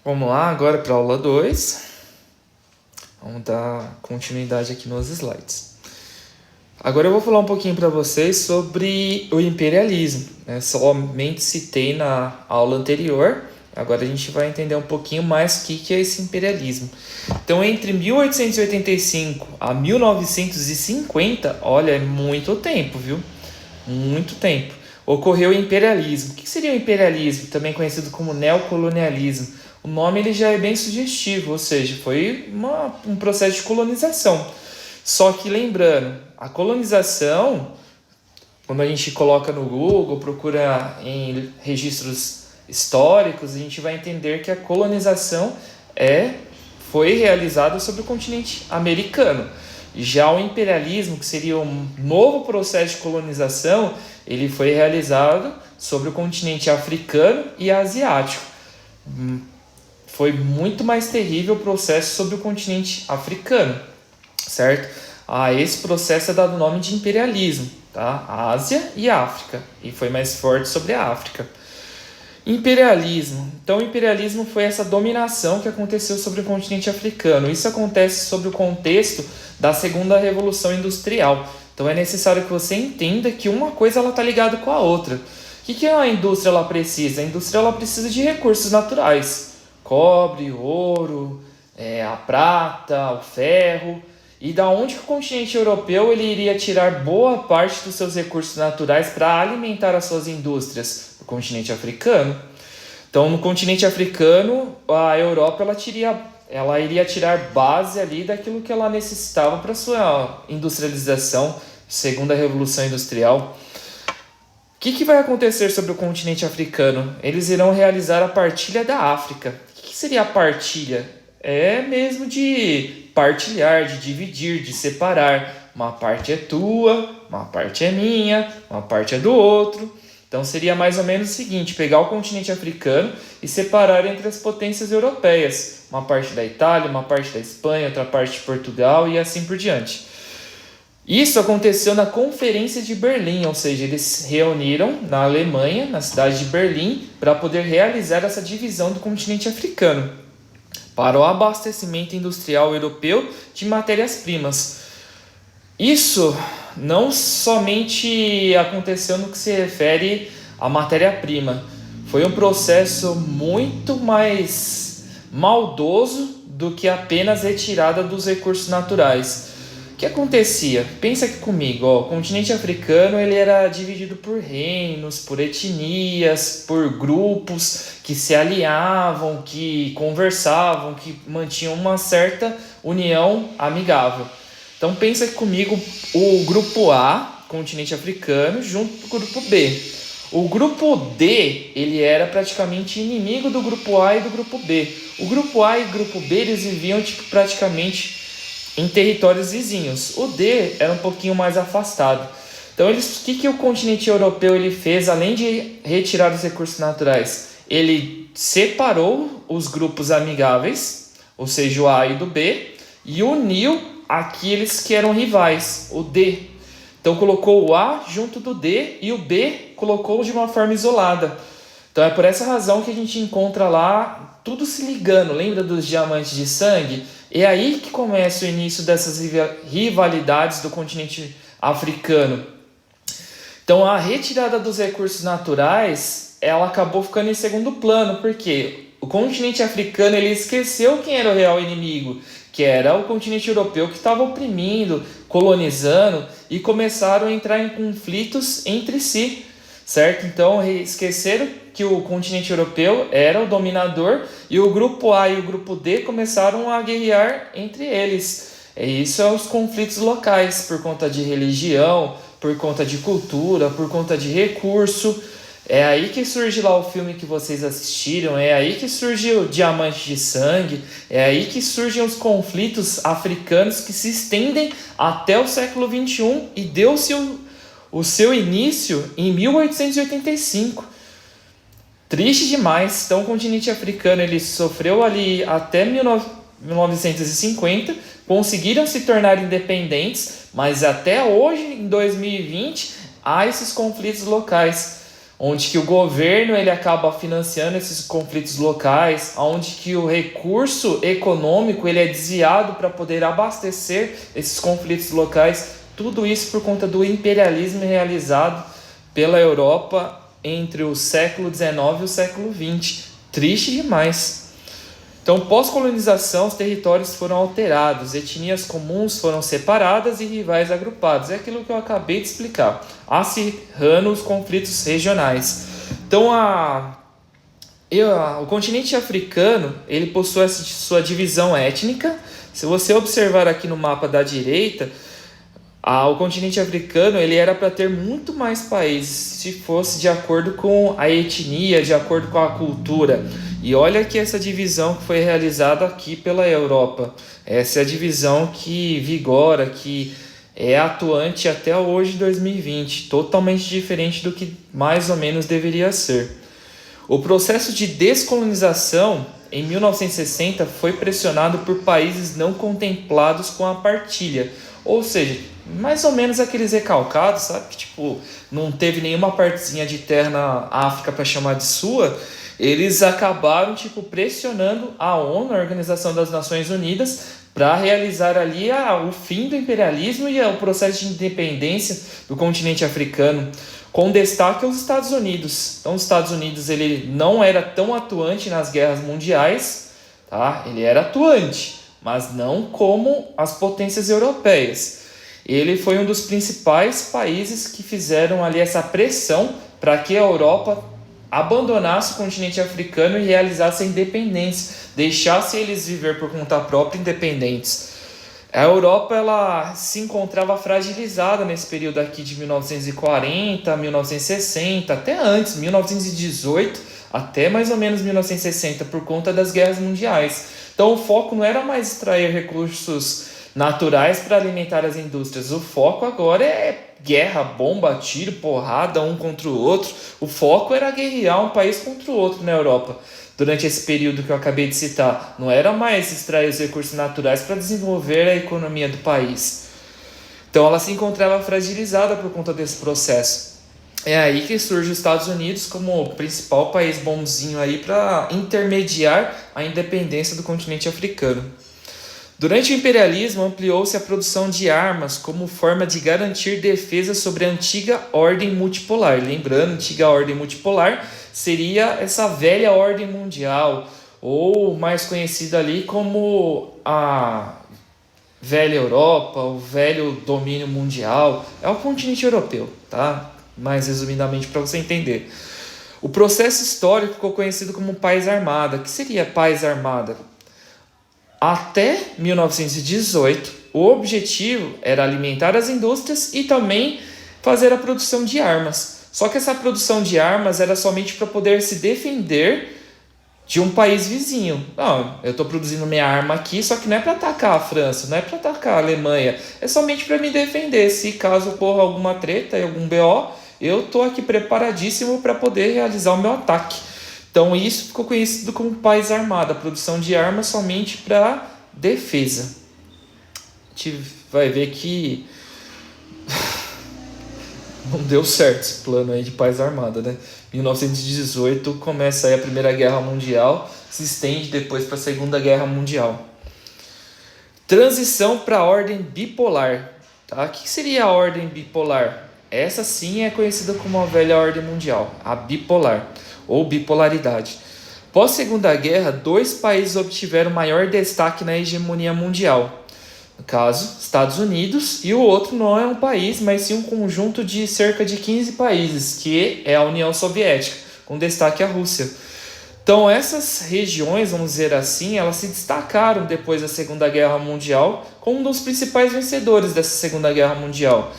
Vamos lá agora para a aula 2. Vamos dar continuidade aqui nos slides. Agora eu vou falar um pouquinho para vocês sobre o imperialismo, né? Somente citei na aula anterior, agora a gente vai entender um pouquinho mais o que é esse imperialismo. Então, entre 1885 a 1950, olha, é muito tempo, viu? Muito tempo. Ocorreu o imperialismo. O que seria o imperialismo? Também conhecido como neocolonialismo. O nome ele já é bem sugestivo, ou seja, foi um processo de colonização. Só que lembrando, a colonização, quando a gente coloca no Google, procura em registros históricos, a gente vai entender que a colonização foi realizada sobre o continente americano. Já o imperialismo, que seria um novo processo de colonização, ele foi realizado sobre o continente africano e asiático. Foi muito mais terrível o processo sobre o continente africano, certo? Esse processo é dado o nome de imperialismo, tá? Ásia e África, e foi mais forte sobre a África. Imperialismo. Então, o imperialismo foi essa dominação que aconteceu sobre o continente africano. Isso acontece sobre o contexto da segunda revolução industrial. Então, é necessário que você entenda que uma coisa está ligada com a outra. O que a indústria ela precisa? A indústria ela precisa de recursos naturais. Cobre, ouro, a prata, o ferro. E da onde que o continente europeu ele iria tirar boa parte dos seus recursos naturais para alimentar as suas indústrias? Do continente africano. Então, no continente africano, a Europa ela iria tirar base ali daquilo que ela necessitava para sua industrialização, segunda revolução industrial. O que vai acontecer sobre o continente africano? Eles irão realizar a partilha da África. O que seria a partilha? É mesmo de partilhar, de dividir, de separar. Uma parte é tua, uma parte é minha, uma parte é do outro. Então seria mais ou menos o seguinte, pegar o continente africano e separar entre as potências europeias. Uma parte da Itália, uma parte da Espanha, outra parte de Portugal e assim por diante. Isso aconteceu na Conferência de Berlim, ou seja, eles se reuniram na Alemanha, na cidade de Berlim, para poder realizar essa divisão do continente africano para o abastecimento industrial europeu de matérias-primas. Isso não somente aconteceu no que se refere à matéria-prima, foi um processo muito mais maldoso do que apenas retirada dos recursos naturais. O que acontecia? Pensa aqui comigo, o continente africano ele era dividido por reinos, por etnias, por grupos que se alinhavam, que conversavam, que mantinham uma certa união amigável. Então pensa aqui comigo o grupo A, continente africano, junto com o grupo B. O grupo D, ele era praticamente inimigo do grupo A e do grupo B. O grupo A e o grupo B, eles viviam praticamente em territórios vizinhos. O D era um pouquinho mais afastado. Então, o que o continente europeu ele fez, além de retirar os recursos naturais? Ele separou os grupos amigáveis, ou seja, o A e do B, e uniu aqueles que eram rivais, o D. Então, colocou o A junto do D e o B colocou de uma forma isolada. Então, é por essa razão que a gente encontra lá tudo se ligando. Lembra dos diamantes de sangue? É aí que começa o início dessas rivalidades do continente africano. Então, a retirada dos recursos naturais, ela acabou ficando em segundo plano, porque o continente africano ele esqueceu quem era o real inimigo, que era o continente europeu que estava oprimindo, colonizando, e começaram a entrar em conflitos entre si, certo? Então, esqueceram que o continente europeu era o dominador e o grupo A e o grupo D começaram a guerrear entre eles. Isso são os conflitos locais, por conta de religião, por conta de cultura, por conta de recurso. É aí que surge lá o filme que vocês assistiram, é aí que surge o Diamante de Sangue, é aí que surgem os conflitos africanos que se estendem até o século XXI e deu-se o seu início em 1885. Triste demais. Então o continente africano ele sofreu ali até 1950, conseguiram se tornar independentes, mas até hoje, em 2020, há esses conflitos locais. onde que o governo ele acaba financiando esses conflitos locais, onde que o recurso econômico ele é desviado para poder abastecer esses conflitos locais, tudo isso por conta do imperialismo realizado pela Europa entre o século XIX e o século XX. Triste demais. Então, pós-colonização, os territórios foram alterados, etnias comuns foram separadas e rivais agrupados. É aquilo que eu acabei de explicar, acirrando os conflitos regionais. Então, o continente africano ele possui essa sua divisão étnica. Se você observar aqui no mapa da direita, o continente africano ele era para ter muito mais países se fosse de acordo com a etnia, de acordo com a cultura. E olha que essa divisão que foi realizada aqui pela Europa, essa é a divisão que vigora, que é atuante até hoje, 2020, totalmente diferente do que mais ou menos deveria ser. O processo de descolonização em 1960 foi pressionado por países não contemplados com a partilha, ou seja, mais ou menos aqueles recalcados, sabe, que tipo, não teve nenhuma partezinha de terra na África para chamar de sua. Eles acabaram pressionando a ONU, a Organização das Nações Unidas, para realizar ali o fim do imperialismo e o processo de independência do continente africano, com destaque aos Estados Unidos. Então, os Estados Unidos ele não era tão atuante nas guerras mundiais, tá? Ele era atuante, mas não como as potências europeias. Ele foi um dos principais países que fizeram ali essa pressão para que a Europa abandonasse o continente africano e realizasse a independência, deixasse eles viver por conta própria independentes. A Europa ela se encontrava fragilizada nesse período aqui de 1940, 1960, até antes, 1918, até mais ou menos 1960, por conta das guerras mundiais. Então o foco não era mais extrair recursos naturais para alimentar as indústrias. O foco agora é guerra, bomba, tiro, porrada um contra o outro. O foco era guerrear um país contra o outro na Europa. Durante esse período que eu acabei de citar, não era mais extrair os recursos naturais para desenvolver a economia do país. Então ela se encontrava fragilizada por conta desse processo. É aí que surge os Estados Unidos como o principal país bonzinho aí para intermediar a independência do continente africano. Durante o imperialismo, ampliou-se a produção de armas como forma de garantir defesa sobre a antiga ordem multipolar. Lembrando, a antiga ordem multipolar seria essa velha ordem mundial, ou mais conhecida ali como a velha Europa, o velho domínio mundial. É o continente europeu, tá? Mais resumidamente para você entender. O processo histórico ficou conhecido como Paz Armada. O que seria Paz Armada? Até 1918, o objetivo era alimentar as indústrias e também fazer a produção de armas. Só que essa produção de armas era somente para poder se defender de um país vizinho. Não, eu estou produzindo minha arma aqui, só que não é para atacar a França, não é para atacar a Alemanha, é somente para me defender. Se caso ocorra alguma treta e algum BO, eu estou aqui preparadíssimo para poder realizar o meu ataque. Então isso ficou conhecido como Paz Armada, a produção de armas somente para defesa. A gente vai ver que não deu certo esse plano aí de Paz Armada, né? 1918 começa aí a Primeira Guerra Mundial, se estende depois para a Segunda Guerra Mundial. Transição para a ordem bipolar. Tá? O que seria a ordem bipolar? Essa sim é conhecida como a velha ordem mundial, a bipolar, ou bipolaridade. Pós-Segunda Guerra, 2 países obtiveram maior destaque na hegemonia mundial. No caso, Estados Unidos, e o outro não é um país, mas sim um conjunto de cerca de 15 países, que é a União Soviética, com destaque a Rússia. Então essas regiões, vamos dizer assim, elas se destacaram depois da Segunda Guerra Mundial como um dos principais vencedores dessa Segunda Guerra Mundial.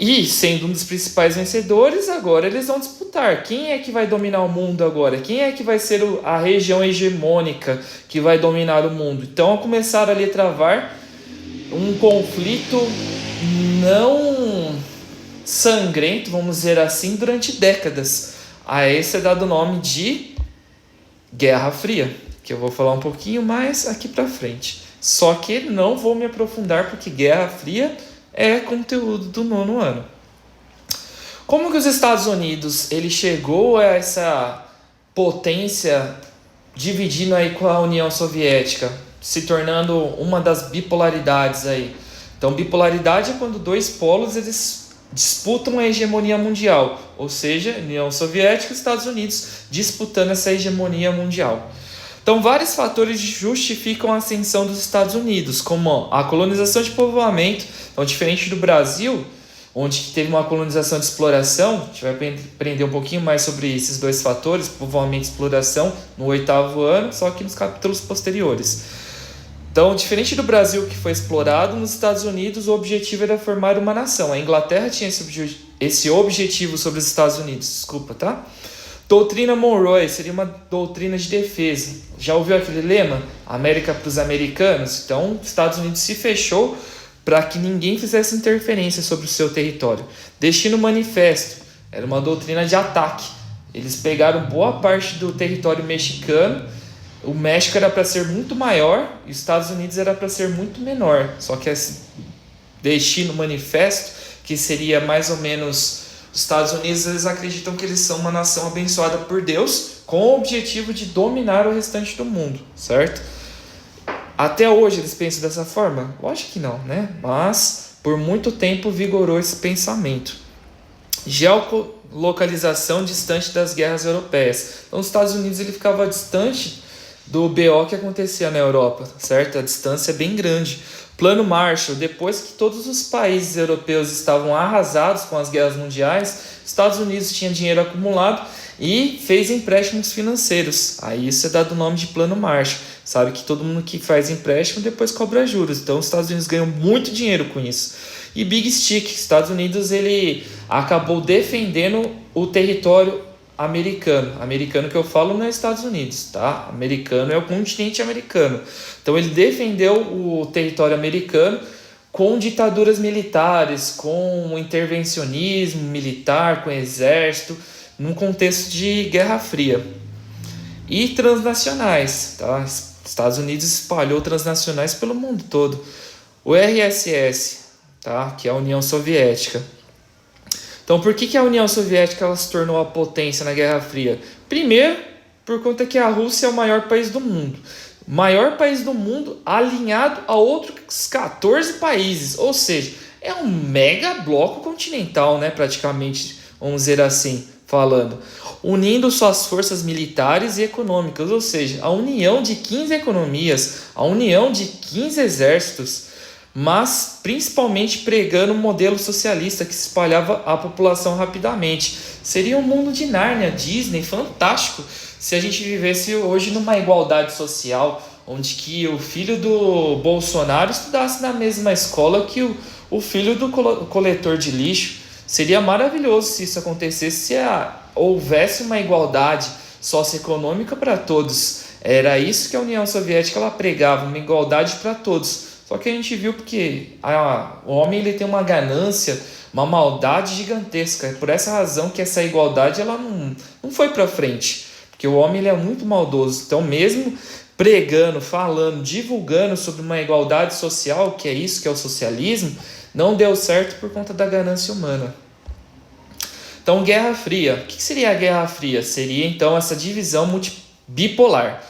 E, sendo um dos principais vencedores, agora eles vão disputar. Quem é que vai dominar o mundo agora? Quem é que vai ser a região hegemônica que vai dominar o mundo? Então, começaram ali a travar um conflito não sangrento, vamos dizer assim, durante décadas. A esse é dado o nome de Guerra Fria, que eu vou falar um pouquinho mais aqui pra frente. Só que não vou me aprofundar, porque Guerra Fria é conteúdo do 9º ano. Como que os Estados Unidos ele chegou a essa potência dividindo aí com a União Soviética, se tornando uma das bipolaridades aí? Então, bipolaridade é quando dois polos eles disputam a hegemonia mundial, ou seja, União Soviética e Estados Unidos disputando essa hegemonia mundial. Então, vários fatores justificam a ascensão dos Estados Unidos, como a colonização de povoamento. Então, diferente do Brasil, onde teve uma colonização de exploração, a gente vai aprender um pouquinho mais sobre esses dois fatores, povoamento e exploração, no 8º ano, só que nos capítulos posteriores. Então, diferente do Brasil, que foi explorado, nos Estados Unidos o objetivo era formar uma nação. A Inglaterra tinha esse objetivo sobre os Estados Unidos, tá? Doutrina Monroe seria uma doutrina de defesa. Já ouviu aquele lema? América para os americanos? Então, os Estados Unidos se fechou para que ninguém fizesse interferência sobre o seu território. Destino Manifesto era uma doutrina de ataque. Eles pegaram boa parte do território mexicano. O México era para ser muito maior e os Estados Unidos era para ser muito menor. Só que esse Destino Manifesto, que seria mais ou menos... Os Estados Unidos eles acreditam que eles são uma nação abençoada por Deus com o objetivo de dominar o restante do mundo, certo? Até hoje eles pensam dessa forma? Lógico que não, né? Mas por muito tempo vigorou esse pensamento. Geolocalização distante das guerras europeias. Então os Estados Unidos ele ficava distante do BO que acontecia na Europa, certo? A distância é bem grande. Plano Marshall, depois que todos os países europeus estavam arrasados com as guerras mundiais, Estados Unidos tinha dinheiro acumulado e fez empréstimos financeiros. Aí isso é dado o nome de Plano Marshall. Sabe que todo mundo que faz empréstimo depois cobra juros. Então os Estados Unidos ganham muito dinheiro com isso. E Big Stick, Estados Unidos ele acabou defendendo o território americano. Americano que eu falo não é Estados Unidos, tá? Americano é o continente americano. Então ele defendeu o território americano com ditaduras militares, com intervencionismo militar, com exército, num contexto de Guerra Fria. E transnacionais, tá? Estados Unidos espalhou transnacionais pelo mundo todo. O RSS, tá? Que é a União Soviética. Então, por que a União Soviética ela se tornou a potência na Guerra Fria? Primeiro, por conta que a Rússia é o maior país do mundo. Maior país do mundo alinhado a outros 14 países. Ou seja, é um mega bloco continental, né? Praticamente, vamos dizer assim, falando. Unindo suas forças militares e econômicas. Ou seja, a união de 15 economias, a união de 15 exércitos, mas principalmente pregando um modelo socialista que se espalhava a população rapidamente. Seria um mundo de Nárnia, Disney, fantástico, se a gente vivesse hoje numa igualdade social, onde que o filho do Bolsonaro estudasse na mesma escola que o filho do coletor de lixo. Seria maravilhoso se isso acontecesse, se houvesse uma igualdade socioeconômica para todos. Era isso que a União Soviética ela pregava, uma igualdade para todos. Só que a gente viu porque o homem ele tem uma ganância, uma maldade gigantesca. É por essa razão que essa igualdade ela não foi para frente. Porque o homem ele é muito maldoso. Então mesmo pregando, falando, divulgando sobre uma igualdade social, que é isso que é o socialismo, não deu certo por conta da ganância humana. Então Guerra Fria. O que seria a Guerra Fria? Seria então essa divisão bipolar.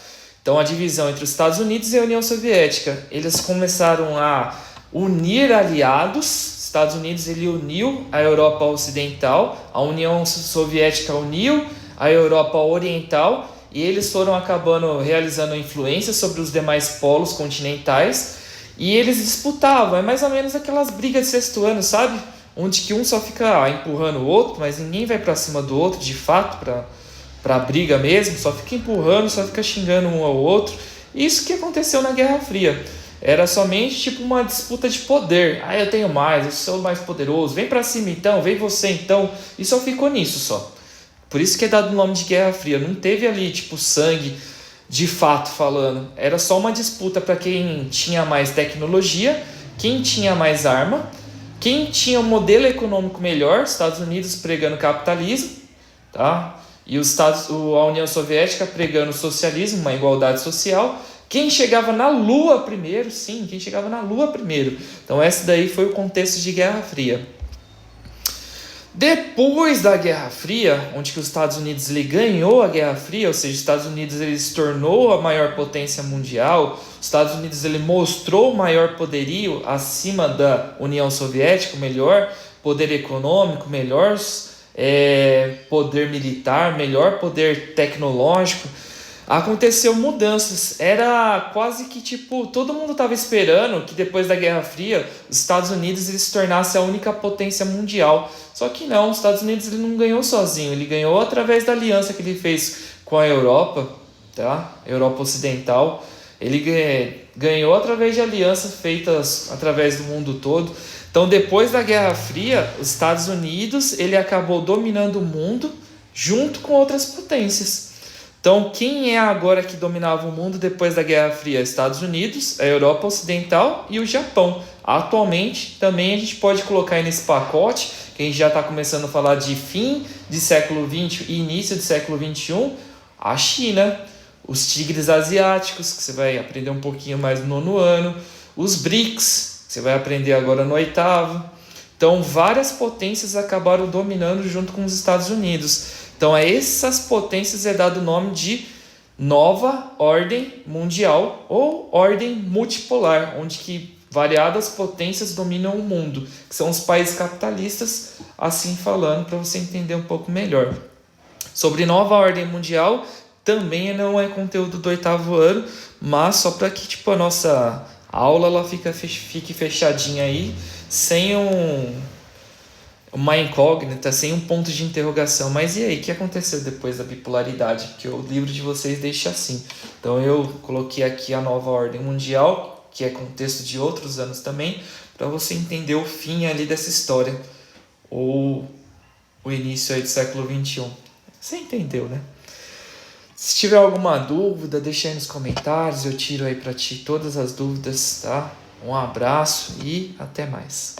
Então a divisão entre os Estados Unidos e a União Soviética, eles começaram a unir aliados. Estados Unidos ele uniu a Europa Ocidental, a União Soviética uniu a Europa Oriental e eles foram acabando realizando influência sobre os demais polos continentais e eles disputavam, é mais ou menos aquelas brigas de sexto ano, sabe? Onde que um só fica empurrando o outro, mas ninguém vai para cima do outro de fato para briga mesmo, só fica empurrando, só fica xingando um ao outro. Isso que aconteceu na Guerra Fria. Era somente tipo uma disputa de poder. Ah, eu tenho mais, eu sou mais poderoso, vem pra cima então, vem você então. E só ficou nisso só. Por isso que é dado o nome de Guerra Fria. Não teve ali tipo sangue de fato falando. Era só uma disputa para quem tinha mais tecnologia, quem tinha mais arma, quem tinha um modelo econômico melhor. Estados Unidos pregando capitalismo, tá? E a União Soviética pregando socialismo, uma igualdade social. Quem chegava na Lua primeiro, sim, quem chegava na Lua primeiro. Então esse daí foi o contexto de Guerra Fria. Depois da Guerra Fria, onde que os Estados Unidos ele ganhou a Guerra Fria, ou seja, os Estados Unidos ele se tornou a maior potência mundial, os Estados Unidos ele mostrou o maior poderio acima da União Soviética, o melhor poder econômico, melhor poder militar, melhor poder tecnológico. Aconteceu mudanças, era quase que tipo, todo mundo estava esperando que depois da Guerra Fria, os Estados Unidos ele se tornasse a única potência mundial. Só que não, os Estados Unidos ele não ganhou sozinho, ele ganhou através da aliança que ele fez com a Europa, tá? Europa Ocidental. Ele ganhou através de alianças feitas através do mundo todo. Então, depois da Guerra Fria, os Estados Unidos ele acabou dominando o mundo junto com outras potências. Então, quem é agora que dominava o mundo depois da Guerra Fria? Estados Unidos, a Europa Ocidental e o Japão. Atualmente, também a gente pode colocar aí nesse pacote, que a gente já está começando a falar de fim de século XX e início do século XXI, a China, os tigres asiáticos, que você vai aprender um pouquinho mais no 9º ano, os BRICS, que você vai aprender agora no 8º. Então, várias potências acabaram dominando junto com os Estados Unidos. Então, a essas potências é dado o nome de nova ordem mundial ou ordem multipolar, onde que variadas potências dominam o mundo, que são os países capitalistas, assim falando, para você entender um pouco melhor. Sobre nova ordem mundial, também não é conteúdo do 8º ano, mas só para que tipo, a nossa aula ela fique fechadinha aí, sem uma incógnita, sem um ponto de interrogação. Mas e aí, o que aconteceu depois da bipolaridade? Porque o livro de vocês deixa assim. Então eu coloquei aqui a nova ordem mundial, que é contexto de outros anos também, para você entender o fim ali dessa história, ou o início aí do século XXI. Você entendeu, né? Se tiver alguma dúvida, deixa aí nos comentários, eu tiro aí para ti todas as dúvidas, tá? Um abraço e até mais.